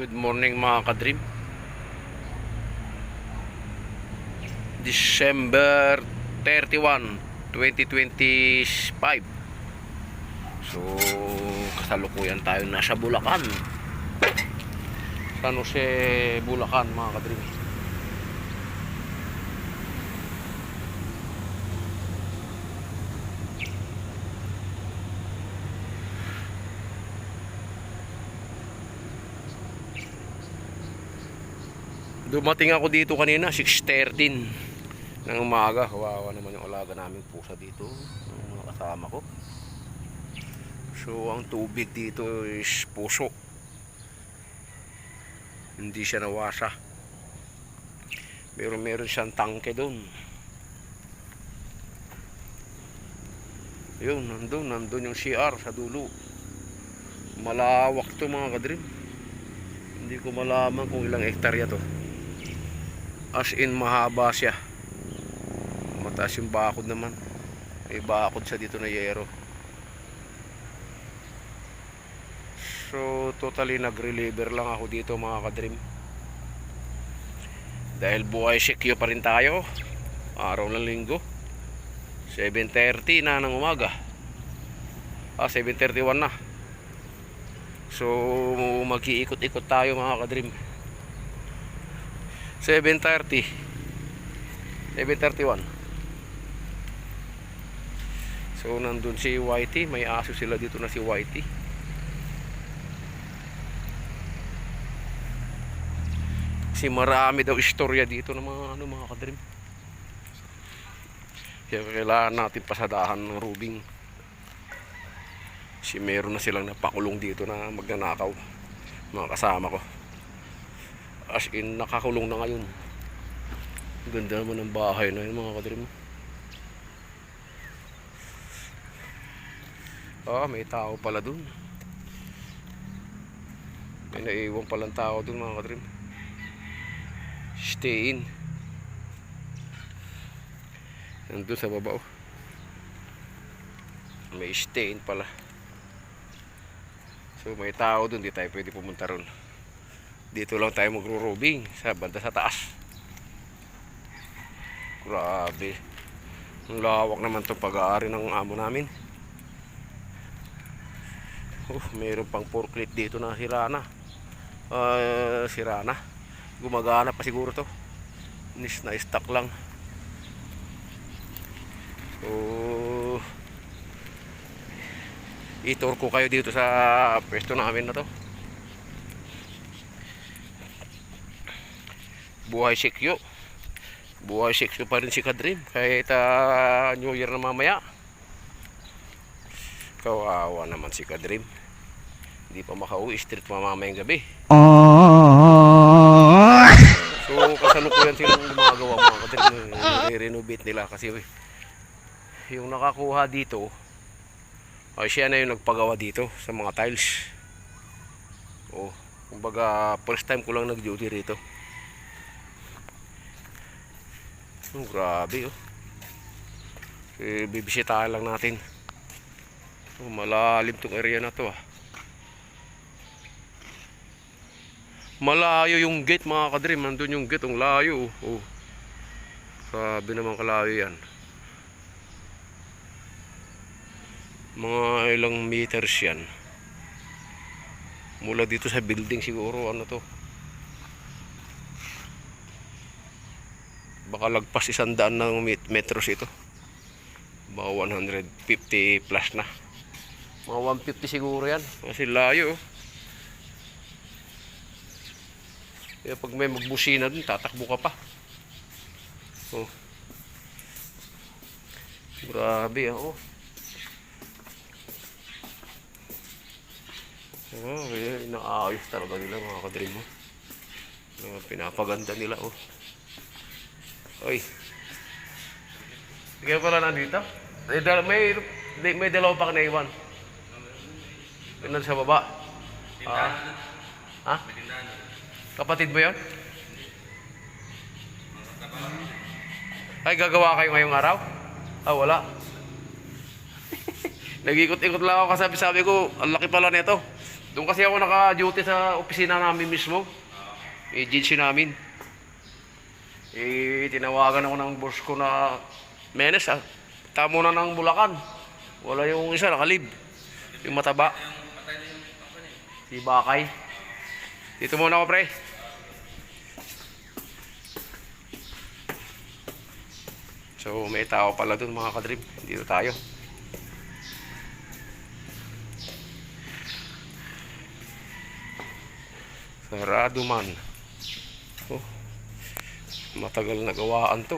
Good morning mga ka-dream. December 31, 2025. So, kasalukuyan tayo nasa Bulacan. San Jose, Bulacan mga ka-dream. Dumating ako dito kanina 6:13 ng umaga. Kawawa naman yung alaga naming pusa dito, yung mga kasama ko. So ang tubig dito is puso, hindi siya nawasa. Pero meron siyang tangke doon. Yun, nandun yung CR sa dulo. Malawak to mga kadrim. Hindi ko malaman kung ilang hektarya to. As in mahaba siya. Mataas yung bakod naman. May bakod siya dito na yero. So totally nag-reliever lang ako dito mga kadrim. Dahil buhay sikyo pa rin tayo. Araw ng linggo. 7:30 na ng umaga. 7:31 na. So mag-iikot-ikot tayo mga kadrim. 7:30 7:31. So nandun si Whitey. May aso sila dito na si Whitey. Kasi marami daw istorya dito ng mga kadrim. Kaya kailangan natin pasadahan ng rubing. Kasi meron na silang napakulong dito na magnanakaw, mga kasama ko. As in nakakulong na ngayon. Ganda naman ng bahay na yun mga kadrim. May tao pala dun. May naiwan palang tao dun mga kadrim. Stay in. Nandun sa baba oh. May stay in pala. So may tao dun, di tayo pwede pumunta ron. Dito lang tayo magro-robing sa banda sa taas. Grabe. Ang lawak naman itong pag-aari ng amo namin. Mayroon pang forklift dito na sirana. Sirana. Gumagana pa siguro to. Na-stock lang. So i-tour ko kayo dito sa pwesto namin na to. Buhay sikyo. Buhay sikyo pa rin si Kadrim kahit New Year na mamaya. Kawawa naman si Kadrim. Hindi pa makauwi, street mamamayang gabi. So kasalukuyan silang gumagawa mga Kadrim. I-renovate nila kasi yung nakakuha dito siya na yung nagpagawa dito sa mga tiles. Kumbaga first time ko lang nag-duty rito. Grabe bibisitahan lang natin. Malalim tong area na to Malayo yung gate mga kadrim. Nandun yung gate, ang layo Grabe naman kalayo yan. Mga ilang meters yan. Mula dito sa building siguro baka lagpas 100 ng metros ito. Baka 150 plus na. Mga 150 siguro yan. Kasi layo Kaya pag may magbusina dun, tatakbo ka pa. Grabe kaya inaayos talaga nila mga kadrim mo. Pinapaganda nila Oy. Sige pala nandito. May dalawa pa naiwan. Pinan sa baba. Kapatid mo yun? Ay, gagawa kayo ngayong araw? Wala. Nag-ikot-ikot lang ako kasi sabi ko, ang laki pala nito. Doon kasi ako naka-duty sa opisina namin mismo. Agency namin. Tinawagan ako ng boss ko na Menes, tamo na ng Bulacan. Wala yung isa, nakalib. Yung mataba. Si Bakay. Dito muna ako, pre. So, may tao pala dun, mga kadrib. Dito tayo. Sarado man. Oh, matagal na gawaan to.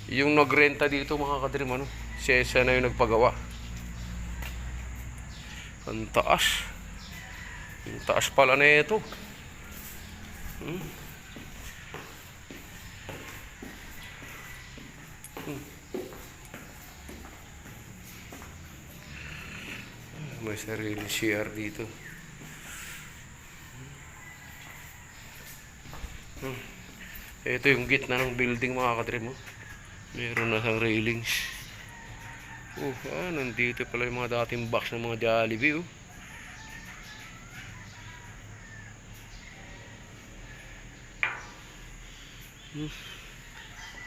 Yung nagrenta dito, mga kadrim, ano, siya na yung nagpagawa. Ang taas. Yung taas pala na ito. May sarili CR dito. Ito yung gitna ng building, mga kadrim, oh. Meron na sang railings. Nandito pala yung mga dating box ng mga Jollibee, oh.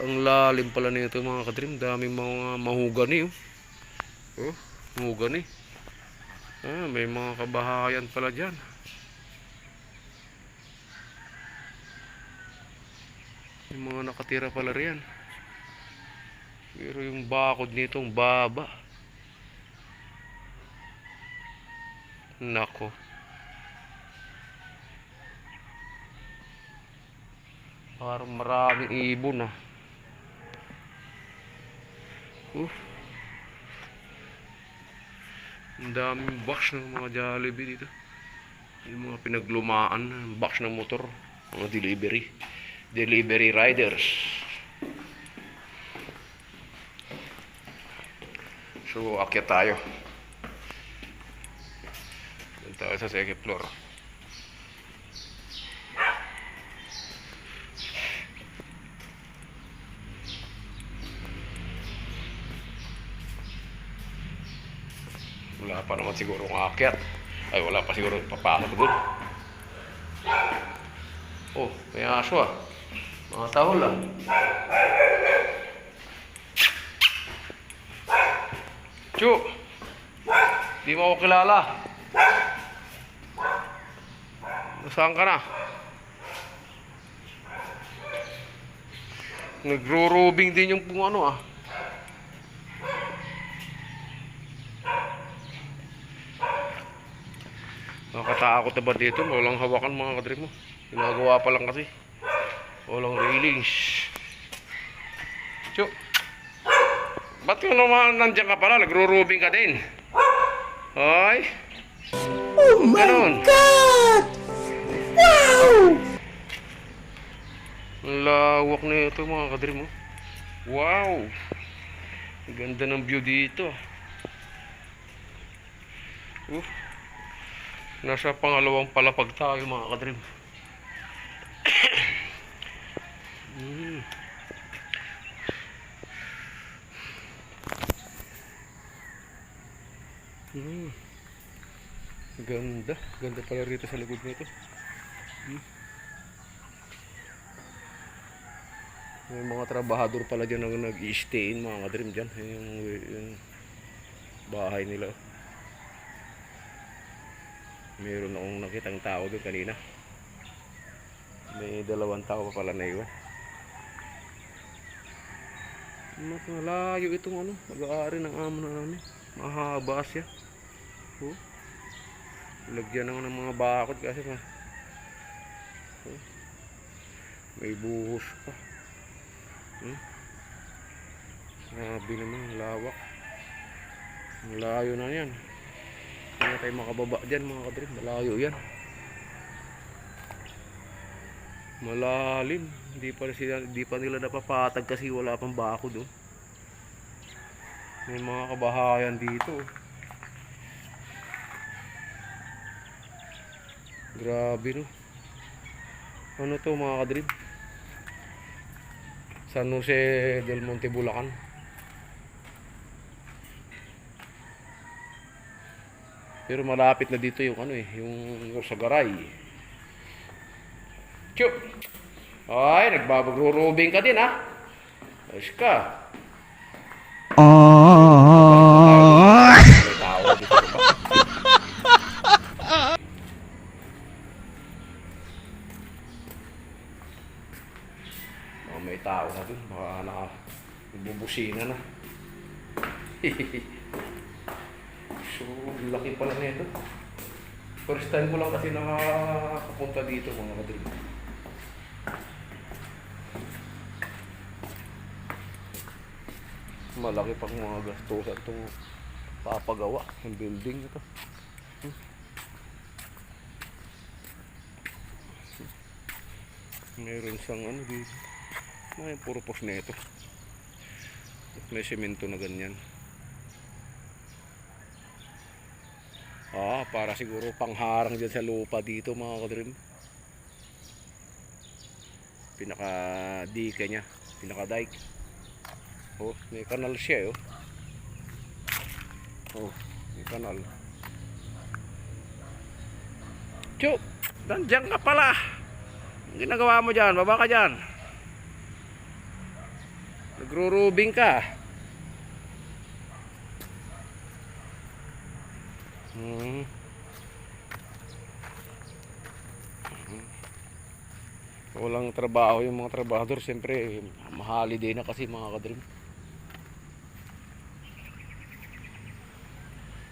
Ang lalim pala nito, mga kadrim. Daming mga mahugani, oh. Mahugani. May mga kabahayan pala dyan. May mga nakatira pala riyan. Pero yung bakod nito, ang baba. Nako. Parang maraming ibon, ah. Ang daming box ng mga Jollibee dito. Yung mga pinaglumaan, box ng motor, mga delivery riders. So, akyat tayo. Doon tayo sa second floor. Wala pa naman siguro ng akyat. Ay, wala pa siguro papasok doon. Oh, may aso, ah. Mga tahol, ah. Chu! Di mo ako kilala. Saan ka na? Nagro-robing din yung kung ano, ah. Nakatakot na ba dito? Walang hawakan, mga kadrim mo. Ginagawa pa lang kasi. Walang railings. Chu! Ba't yun naman nandiyan ka pala? Nagro-robing ka din. Ay! Oh my God! Wow! Ang lawak na ito, mga kadrim mo. Wow! Ang ganda ng view dito. Nasa pangalawang palapag tayo, mga kadrim. Ganda pala rito sa likod nito. May mga trabahador pala dyan na nag-i-stayin, mga kadrim, dyan. Yung bahay nila. Meron akong nakitang tao doon kanina. May 2 tao pa pala na iwan. Mas malayo itong ano, mag-aari ng amo na namin. Mahaba siya. Lagyan ng mga bakod kasi may buhos pa. Grabe naman, lawak. Malayo na yan. Hindi na tayo makababa dyan, mga kadrim. Malayo yan. Malalim. Hindi pa nila napapatag kasi wala pang bakod, oh. May mga kabahayan dito, oh. Grabe, no. Ano to, mga kadrim? San Jose del Monte, Bulacan. Pero malapit na dito yung ano eh, yung sa garay. Chuk! Ay, nagbabagro-rubing ka din ha. Ayos ka. May tao na dito ba? Oh, may tao na dun. Baka bubusina na. So, laki pala nito. First time ko lang kasi nakakapunta dito mga kadrim. Malaki pang mga gastusan itong papagawa ng building ito. Meron siyang ano dito. May purpose na ito. May semento na ganyan. Para siguro pangharang dyan sa lupa dito mga kadrim. Pinaka-dike niya. Pinaka-dike. Oh, may kanal siya oh. May kanal. Chuk! Nandiyan ka pala! Ang ginagawa mo dyan? Baba ka dyan. Nagro-rubing ka. Walang trabaho yung mga trabahador. Siyempre, mahaliday na kasi mga kadrim.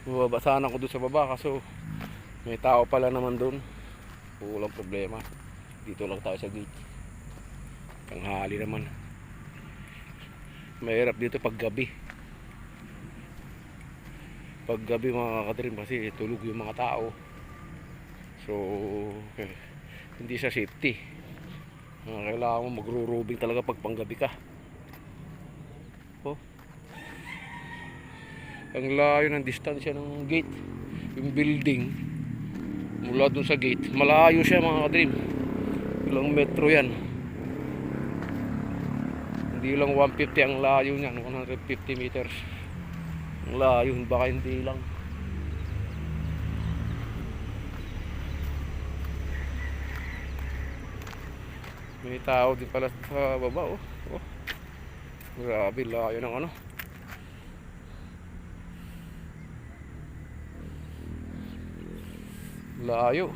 Bubaba sana ako doon sa baba kaso may tao pala naman doon. Walang problema. Dito lang tayo sa gate. Tanghali naman. Mahirap dito pag gabi. Pag gabi mga kadrim kasi tulog yung mga tao. So hindi sa safety. Kailangan mo magro-rubing talaga pag panggabi ka. Oh. Ang layo ng distansya ng gate. Yung building mula dun sa gate, malayo siya mga kadrim. Ilang metro yan. Hindi lang 150 ang layo niyan, 150 meters ang layo, baka hindi lang. May tao din pala sa baba oh. Grabe layo ng ano. Layo.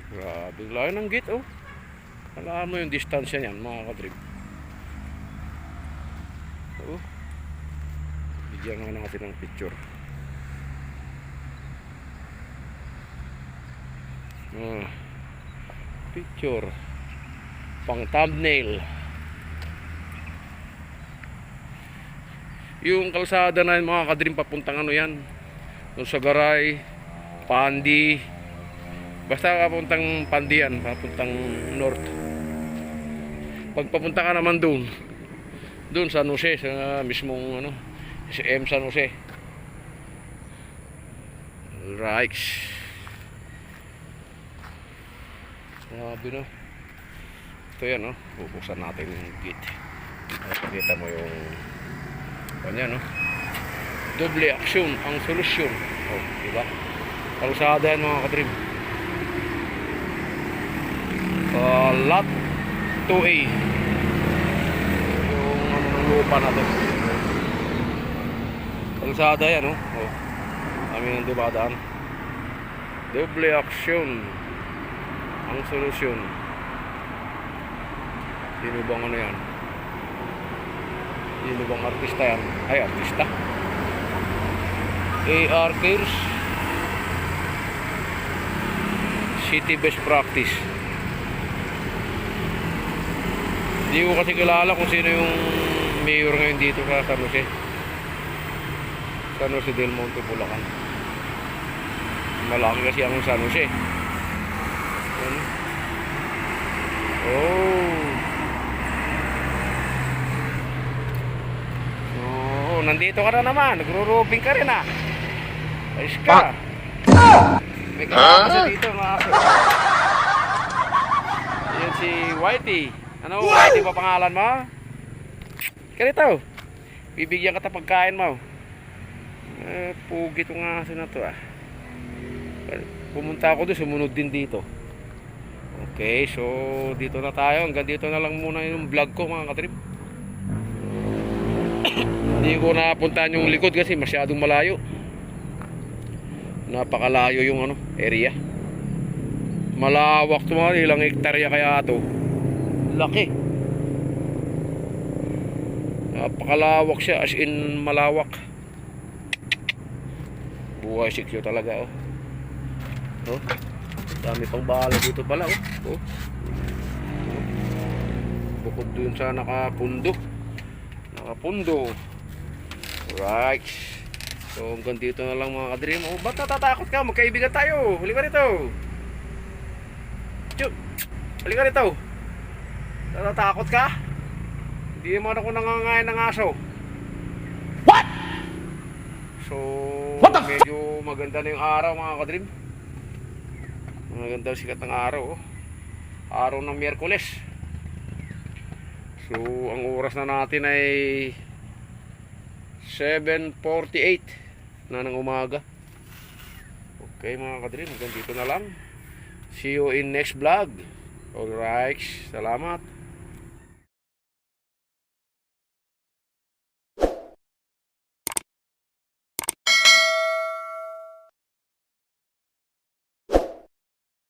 Grabe layo ng gate oh. Alam mo yung distansya niyan mga kadrib. Oh. Bigyan nga natin ng picture. Picture pang thumbnail. Yung kalsada na mga kadrim papuntang ano yan, doon sa Garay, Pandi, basta papuntang Pandi yan, papuntang north. Pag papunta ka naman doon San Jose, sa mismong ano, SM San Jose. Right. Grabe no. Ito yan no. Bubuksan natin yung gate. Pakita mo yung kanya no. Doble aksyon ang solusyon. Oh, diba? Kalsada yan mga kadrim. Lot 2A. Yung ano ng lupa natin. Kalsada yan no. Oh. Kami nang dumadaan. Doble aksyon ang solusyon. Sino bang ano yan? Sino bang artista yan? Ay, artista. AR Cares City Best Practice. Hindi ko kasi kilala kung sino yung mayor ngayon dito sa San Jose. San Jose del Monte, Bulacan. Malaki kasi ang San Jose. Oh, nandito ka na naman. Nagro-roping ka rin ah. Ayos ka. May kasama siya dito mga aso. Ayan si Whitey. Ano Whitey pa pangalan mo? Ganito. Bibigyan ka ta pagkain mo. Pugi tong aso na to ah. Pumunta ako doon, sumunod din dito. Okay, so dito na tayo. Hanggang dito na lang muna yung vlog ko mga katrip. Hindi ko napuntahan yung likod kasi masyadong malayo. Napakalayo yung area. Malawak to mga, ilang hektarya kaya to. Laki. Napakalawak siya, as in malawak. Buhay sikyo talaga oh. Oh. Dami pang bala dito pala oh. Oh. Bukod dun sa nakapundo. Right. So hanggang dito na lang mga kadream. Oh, ba't natatakot ka? Magkaibigan tayo. Halika rito. Chup. Halika rito. Natatakot ka? Hindi naman ako nangangain ng aso. What? So What the medyo maganda na yung araw mga kadream. Maganda sikat ng araw oh. Araw ng Miyerkules. So ang oras na natin ay 7:48 na ng umaga. Okay mga kadream, hanggang dito na lang. See you in next vlog. Alright, salamat.